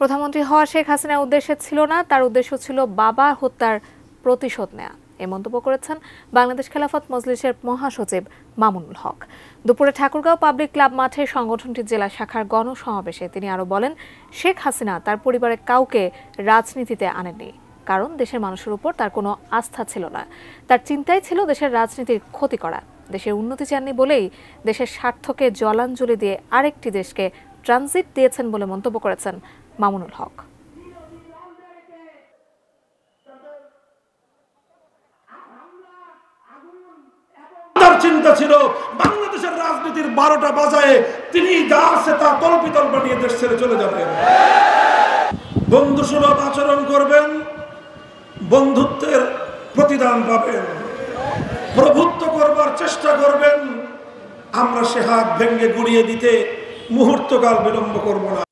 প্রধানমন্ত্রী হওয়া শেখ হাসিনার উদ্দেশ্য ছিল না, তার উদ্দেশ্য ছিল বাবা হত্যার প্রতিশোধ নেয়া। এ মন্তব্য করেছেন বাংলাদেশ খেলাফত মজলিসের মহাসচিব মামুনুল হক। দুপুরে ঠাকুরগাঁও পাবলিক ক্লাব মাঠে সংগঠনটির জেলা শাখার গণসমাবেশে তিনি আরও বলেন, শেখ হাসিনা তার পরিবারের কাউকে রাজনীতিতে আনেননি, কারণ দেশের মানুষের উপর তার কোনো আস্থা ছিল না। তার চিন্তাই ছিল দেশের রাজনীতির ক্ষতি করা। দেশের উন্নতি চাননি বলেই দেশের স্বার্থকে জলাঞ্জলি দিয়ে আরেকটি দেশকে ট্রানজিট দিয়েছেন বলে মন্তব্য করেছেন মামুনুল হক। তার চিন্তা ছিল বাংলাদেশের রাজনীতির 12টা বাজায় তিনি যা আছে তা তলপিতল বানিয়ে দেশ ছেড়ে চলে যাবেন। বন্ধুসুলভ আচরণ করবেন, বন্ধুত্বের প্রতিদান পাবেন। প্রভুত্ব করবার চেষ্টা করবেন, আমরা সে হাত ভেঙে গুড়িয়ে দিতে মুহূর্তকাল বিলম্ব করব না।